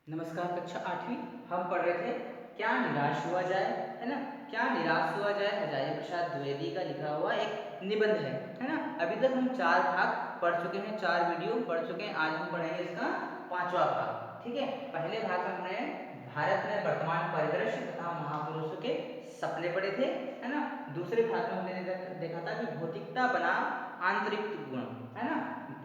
नमस्कार। कक्षा 8वीं हम पढ़ रहे थे क्या निराश हुआ जाए, है ना। क्या निराश हुआ जाए हजारी प्रसाद द्विवेदी का लिखा हुआ एक निबंध है ना। अभी तक हम 4 भाग पढ़ चुके हैं, 4 वीडियो पढ़ चुके हैं। आज हम पढ़ेंगे इसका 5वां भाग। ठीक है, पहले भाग में हमने भारत में वर्तमान परिदृश्य तथा महापुरुषों के सपने पढ़े थे, है ना। दूसरे भाग में हमने देखा था कि भौतिकता बनाम आंतरिक गुण, है ना।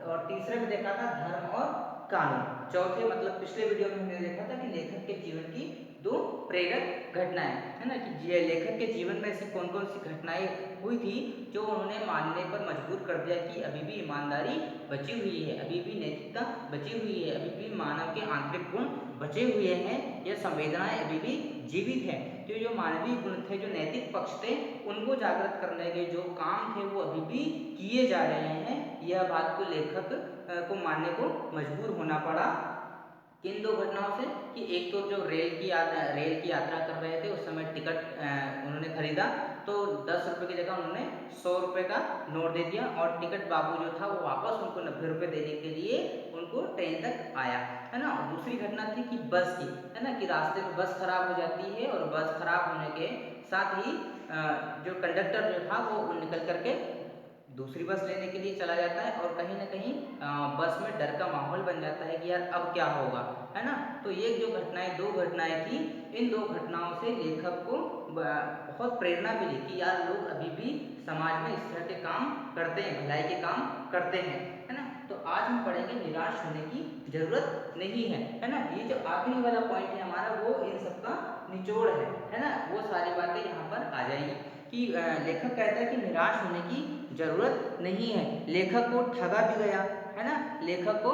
और तीसरे में देखा था धर्म और कानून। चौथे मतलब पिछले वीडियो में हमने देखा था कि लेखक के जीवन की 2 प्रेरक घटनाएं, है ना, कि लेखक के जीवन में ऐसी कौन कौन सी घटनाएं हुई थी जो उन्होंने मानने पर मजबूर कर दिया कि अभी भी ईमानदारी बची हुई है, अभी भी नैतिकता बची हुई है, अभी भी मानव के आंतरिक गुण बचे हुए हैं, यह संवेदनाएं अभी भी जीवित है। तो जो मानवीय गुण थे, जो नैतिक पक्ष थे, उनको जागृत करने के जो काम थे वो अभी भी किए जा रहे हैं। यह बात को लेखक को मानने को मजबूर होना पड़ा। किन 2 घटनाओं से कि एक तो जो रेल की यात्रा कर रहे थे, उस समय टिकट उन्होंने खरीदा तो 10 रुपये की जगह उन्होंने 100 रुपये का नोट दे दिया और टिकट बाबू जो था वो वापस उनको 90 रुपये देने के लिए उनको ट्रेन तक आया, है ना। और दूसरी घटना थी कि बस की, है ना, कि रास्ते में बस खराब हो जाती है और बस खराब होने के साथ ही जो कंडक्टर जो था वो निकल करके दूसरी बस लेने के लिए चला जाता है और कहीं ना कहीं बस में डर का माहौल बन जाता है कि यार अब क्या होगा, है ना। तो ये जो घटनाएं 2 घटनाएं थी, इन 2 घटनाओं से लेखक को बहुत प्रेरणा मिली कि यार लोग अभी भी समाज में इस तरह के काम करते हैं, भलाई के काम करते हैं, है ना। तो आज हम पढ़ेंगे निराश होने की जरूरत नहीं है ना। ये जो आखिरी वाला पॉइंट है हमारा वो इन सबका निचोड़ है ना। वो सारी बातें यहाँ पर आ जाएंगी कि लेखक कहता है कि निराश होने की जरूरत नहीं है। लेखक को ठगा भी गया, है ना। लेखक को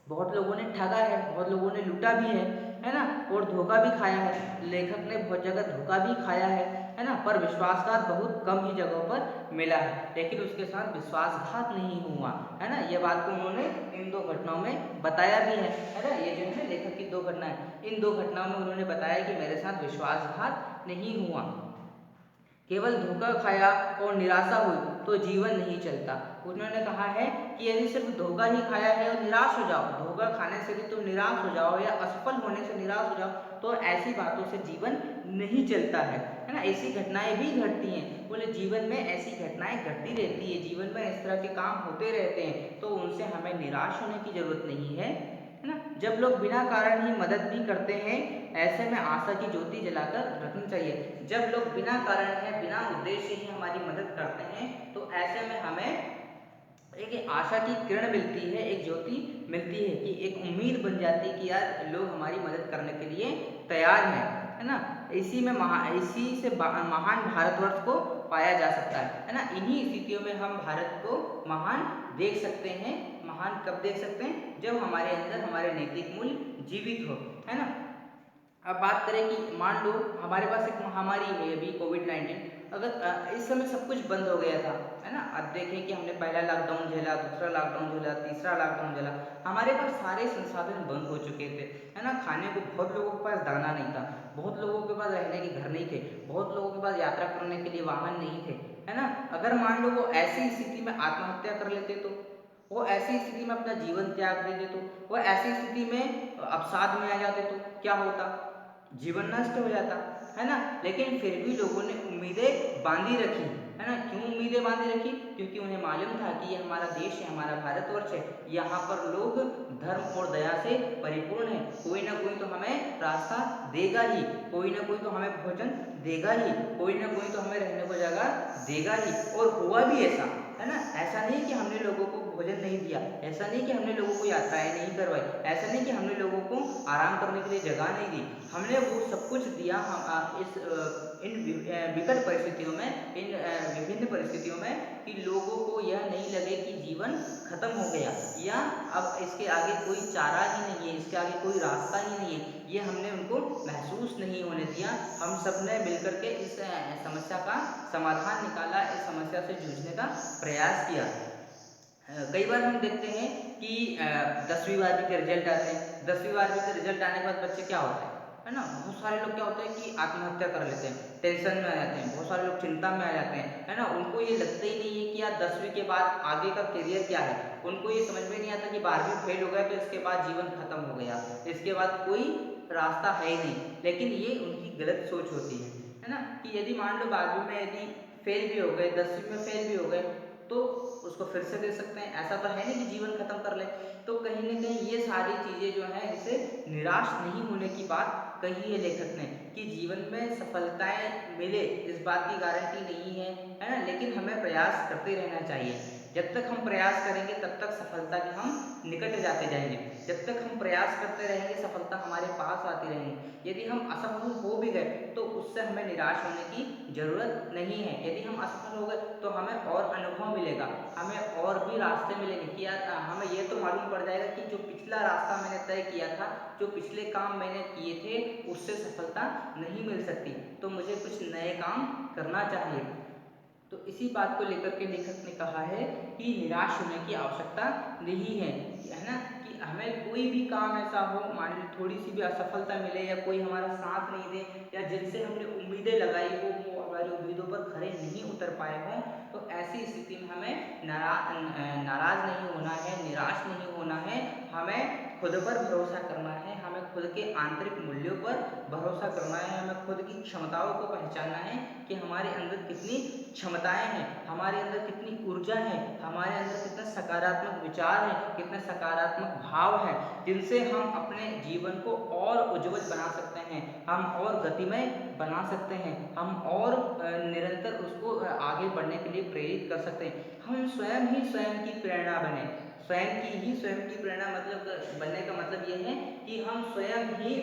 बहुत लोगों ने ठगा है, बहुत लोगों ने लूटा भी है ना, और धोखा भी खाया है। लेखक ने बहुत जगह धोखा भी खाया है ना। पर विश्वासघात बहुत कम ही जगहों पर मिला है, लेकिन उसके साथ विश्वासघात नहीं हुआ, है ना। ये बात को उन्होंने इन 2 घटनाओं में बताया भी है ना। ये जो है लेखक की 2 घटनाएं, इन 2 घटनाओं में उन्होंने बताया कि मेरे साथ विश्वासघात नहीं हुआ, केवल धोखा खाया और निराशा हुई तो जीवन नहीं चलता। उन्होंने कहा है कि यदि सिर्फ धोखा ही खाया है और निराश हो जाओ, धोखा खाने से भी तुम निराश हो जाओ या असफल होने से निराश हो जाओ, तो ऐसी बातों से जीवन नहीं चलता है ना। ऐसी घटनाएं भी घटती हैं, बोले जीवन में ऐसी घटनाएं घटती रहती है, जीवन में इस तरह के काम होते रहते हैं, तो उनसे हमें निराश होने की जरूरत नहीं है ना। जब लोग बिना कारण ही मदद भी करते हैं, ऐसे में आशा की ज्योति जलाकर रखनी चाहिए। जब लोग बिना कारण है, बिना उद्देश्य ही हमारी मदद करते हैं, तो ऐसे में हमें एक आशा की किरण मिलती है, एक ज्योति मिलती है कि एक उम्मीद बन जाती है कि यार लोग हमारी मदद करने के लिए तैयार हैं, है ना। इसी से महान भारतवर्ष को पाया जा सकता है ना। इन्हीं स्थितियों में हम भारत को महान देख सकते हैं। महान कब देख सकते हैं? जब हमारे अंदर हमारे नैतिक मूल्य जीवित हो, है ना। अब बात करें कि मान लो हमारे पास एक महामारी है अभी कोविड-19, अगर इस समय सब कुछ बंद हो गया था, है ना। अब देखें कि हमने पहला लॉकडाउन झेला, दूसरा लॉकडाउन झेला, तीसरा लॉकडाउन झेला, हमारे पास सारे संसाधन बंद हो चुके थे, है ना। खाने को बहुत लोगों के पास दाना नहीं था, बहुत लोगों के पास रहने के घर नहीं थे, बहुत लोगों के पास यात्रा करने के लिए वाहन नहीं थे, है ना। अगर मान लो वो ऐसी स्थिति में आत्महत्या कर लेते तो, वो ऐसी स्थिति में अपना जीवन त्याग देते तो, वो ऐसी स्थिति में अवसाद में आ जाते तो क्या होता? जीवन नष्ट हो जाता, है ना। लेकिन फिर भी लोगों ने उम्मीदें बांधी रखी, है ना। क्यों उम्मीदें बांधी रखी? क्योंकि उन्हें मालूम था कि ये हमारा देश है, हमारा भारतवर्ष है, यहाँ पर लोग धर्म और दया से परिपूर्ण है, कोई ना कोई तो हमें रास्ता देगा ही, कोई ना कोई तो हमें भोजन देगा ही, कोई ना कोई तो हमें रहने को जगह देगा ही। और हुआ भी ऐसा, है ना। ऐसा नहीं कि हमने लोगों को भोजन नहीं दिया, ऐसा नहीं कि हमने लोगों को यात्राएं नहीं करवाई, ऐसा नहीं कि हमने लोगों को आराम करने के लिए जगह नहीं दी, हमने वो सब कुछ दिया। हम इन विकट परिस्थितियों में, इन विभिन्न परिस्थितियों में कि लोगों को यह नहीं लगे कि जीवन खत्म हो गया या अब इसके आगे कोई चारा ही नहीं है, इसके आगे कोई रास्ता ही नहीं है, ये हमने उनको महसूस नहीं होने दिया। हम सब ने मिलकर के इस समस्या का समाधान निकाला, इस समस्या से जूझने का प्रयास किया। कई बार हम देखते हैं कि 10वीं 12वीं के रिजल्ट आते हैं, 10वीं 12वीं के रिजल्ट आने के बाद बच्चे क्या होते हैं? है ना। बहुत सारे लोग क्या होते हैं कि आत्महत्या कर लेते हैं, टेंशन में आ जाते हैं, बहुत सारे लोग चिंता में आ जाते हैं, है ना। उनको ये लगता ही नहीं है कि यार 10वीं के बाद आगे का करियर क्या है। उनको ये समझ में नहीं आता कि 12वीं फेल हो गया तो इसके बाद जीवन खत्म हो गया, इसके बाद कोई रास्ता है ही नहीं। लेकिन ये उनकी गलत सोच होती है ना। कि यदि मान लो 12वीं में यदि फेल भी हो गए, 10वीं में फेल भी हो गए, तो उसको फिर से दे सकते हैं, ऐसा तो है नहीं कि जीवन खत्म कर ले। तो कहीं ना कहीं ये सारी चीज़ें जो हैं, इसे निराश नहीं होने की बात कही है लेखक ने, कि जीवन में सफलताएं मिले इस बात की गारंटी नहीं है ना। लेकिन हमें प्रयास करते रहना चाहिए। जब तक हम प्रयास करेंगे तब तक सफलता के हम निकट जाते जाएंगे। जब तक हम प्रयास करते रहेंगे सफलता हमारे पास आती रहेंगी। यदि हम असफल हो भी गए तो उससे हमें निराश होने की जरूरत नहीं है। यदि हम असफल हो गए तो हमें और अनुभव मिलेगा, हमें और भी रास्ते मिलेंगे कि यार हमें ये तो मालूम पड़ जाएगा कि जो पिछला रास्ता मैंने तय किया था, जो पिछले काम मैंने किए थे, उससे सफलता नहीं मिल सकती, तो मुझे कुछ नए काम करना चाहिए। तो इसी बात को लेकर के लेखक ने कहा है कि निराश होने की आवश्यकता नहीं है ना। कि हमें कोई भी काम ऐसा हो, मान ली थोड़ी सी भी असफलता मिले या कोई हमारा साथ नहीं दे, या जिनसे हमने उम्मीदें लगाई हो वो हमारी उम्मीदों पर खरे नहीं उतर पाए हों, तो ऐसी स्थिति में हमें नाराज नहीं होना है, निराश नहीं होना है। हमें खुद पर भरोसा करना है, हमें खुद के आंतरिक मूल्यों पर भरोसा करना है, हमें खुद की क्षमताओं को पहचानना है कि हमारे अंदर कितनी क्षमताएं हैं, हमारे अंदर कितनी ऊर्जा है, हमारे अंदर कितने सकारात्मक विचार हैं, कितने सकारात्मक भाव हैं, जिनसे हम अपने जीवन को और उज्जवल बना सकते हैं, हम और गतिमय बना सकते हैं, हम और निरंतर उसको आगे बढ़ने के लिए प्रेरित कर सकते हैं। हम स्वयं ही स्वयं की प्रेरणा बने। स्वयं की प्रेरणा मतलब बनने का मतलब ये है कि हम स्वयं ही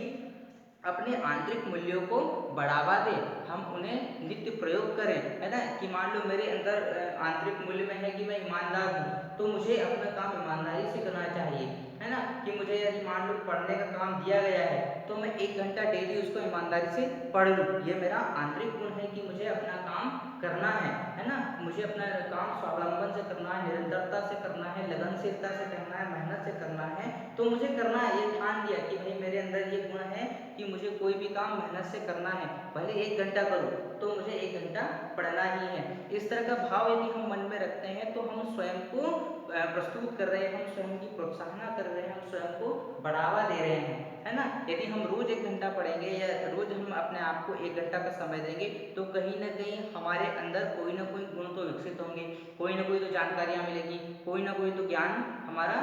अपने आंतरिक मूल्यों को बढ़ावा दें, हम उन्हें नित्य प्रयोग करें, है ना। कि मान लो मेरे अंदर आंतरिक मूल्य में है कि मैं ईमानदार हूँ, तो मुझे अपना काम ईमानदारी से करना चाहिए, है ना। कि मुझे यदि मान लो पढ़ने का काम दिया गया है तो मैं 1 घंटा डेली उसको ईमानदारी से पढ़ लूँ, ये मेरा आंतरिक गुण है कि मुझे अपना काम करना है ना। मुझे अपना काम स्वावलंबन से करना है, निरंतरता से करना है, लगनशीलता से करना है, मेहनत से करना है, तो मुझे करना है। ये ठान लिया कि भाई मेरे अंदर ये गुण है कि मुझे कोई भी काम मेहनत से करना है, भले 1 घंटा करूँ तो मुझे 1 घंटा पढ़ना ही है। इस तरह का भाव यदि हम मन में रखते हैं तो हम स्वयं को प्रस्तुत कर रहे हैं, हम स्वयं की प्रोत्साहना कर रहे हैं, हम स्वयं को बढ़ावा दे रहे हैं, है ना। यदि हम रोज 1 घंटा पढ़ेंगे या रोज हम अपने आप को 1 घंटा का समय देंगे तो कहीं ना कहीं हमारे अंदर कोई ना कोई गुण तो विकसित होंगे, कोई ना कोई तो जानकारियाँ मिलेगी, कोई ना कोई तो ज्ञान हमारा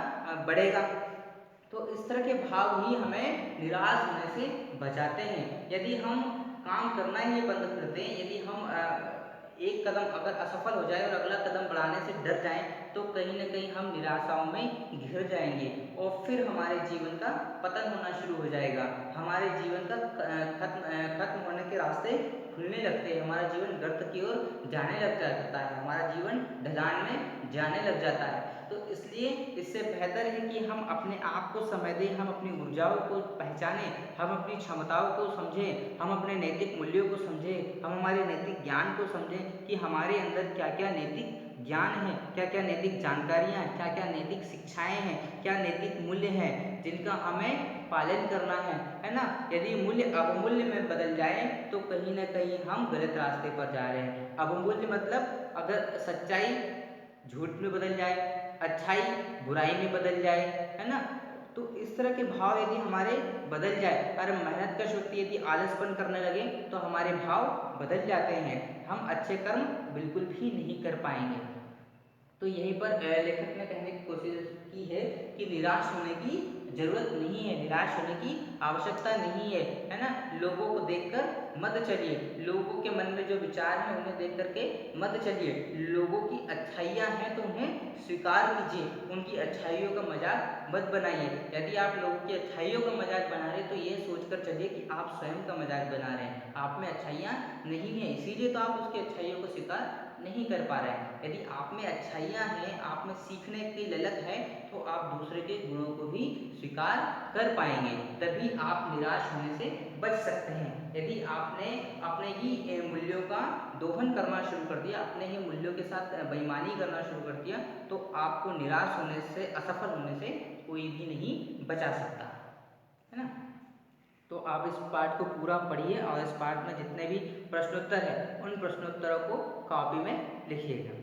बढ़ेगा। तो इस तरह के भाव ही हमें निराश होने से बचाते हैं। यदि हम काम करना ही बंद कर दें, यदि हम एक कदम अगर असफल हो जाए और अगला कदम बढ़ाने से डर जाएं, तो कहीं ना कहीं हम निराशाओं में घिर जाएंगे और फिर हमारे जीवन का पतन होना शुरू हो जाएगा। हमारे जीवन का खत्म होने के रास्ते खुलने लगते हैं, हमारा जीवन गर्त की ओर जाने लग जाता है, हमारा जीवन ढलान में जाने लग जाता है। तो इसलिए इससे बेहतर है कि हम अपने आप को समय दें, हम अपनी ऊर्जाओं को पहचानें, हम अपनी क्षमताओं को समझें, हम अपने नैतिक मूल्यों को समझें, हम हमारे नैतिक ज्ञान को समझें कि हमारे अंदर क्या क्या नैतिक ज्ञान है, क्या क्या नैतिक जानकारियाँ हैं, क्या क्या नैतिक शिक्षाएं हैं, क्या नैतिक मूल्य हैं जिनका हमें पालन करना है ना। यदि मूल्य अवमूल्य में बदल जाए तो कहीं ना कहीं हम गलत रास्ते पर जा रहे हैं। अवमूल्य मतलब अगर सच्चाई झूठ में बदल जाए, अच्छाई बुराई में बदल जाए, है ना। तो इस तरह के भाव यदि हमारे बदल जाए और मेहनत का व्यक्ति यदि आलसपन करने लगे तो हमारे भाव बदल जाते हैं, हम अच्छे कर्म बिल्कुल भी नहीं कर पाएंगे। तो यहीं पर लेखक ने कहने की कोशिश की है कि निराश होने की जरूरत नहीं है, निराश होने की आवश्यकता नहीं है ना। लोगों को देखकर मत चलिए, लोगों के मन में जो विचार हैं उन्हें देख करके मत चलिए। लोगों की अच्छाइयाँ हैं तो उन्हें स्वीकार कीजिए, उनकी अच्छाइयों का मजाक मत बनाइए। यदि आप लोगों की अच्छाइयों का मजाक बना रहे तो ये सोचकर चलिए कि आप स्वयं का मजाक बना रहे हैं, आप में अच्छाइयाँ नहीं है, इसीलिए तो आप उसकी अच्छाइयों को स्वीकार नहीं कर पा रहे हैं। यदि आप में अच्छाइयाँ हैं, आप में सीखने की ललक है, तो आप दूसरे के गुणों को भी स्वीकार कर पाएंगे, तभी आप निराश होने से बच सकते हैं। यदि आपने अपने ही मूल्यों का दोहन करना शुरू कर दिया, अपने ही मूल्यों के साथ बेईमानी करना शुरू कर दिया, तो आपको निराश होने से, असफल होने से कोई भी नहीं बचा सकता, है ना। तो आप इस पाठ को पूरा पढ़िए और इस पाठ में जितने भी प्रश्नोत्तर हैं उन प्रश्नोत्तरों को कॉपी में लिखिएगा।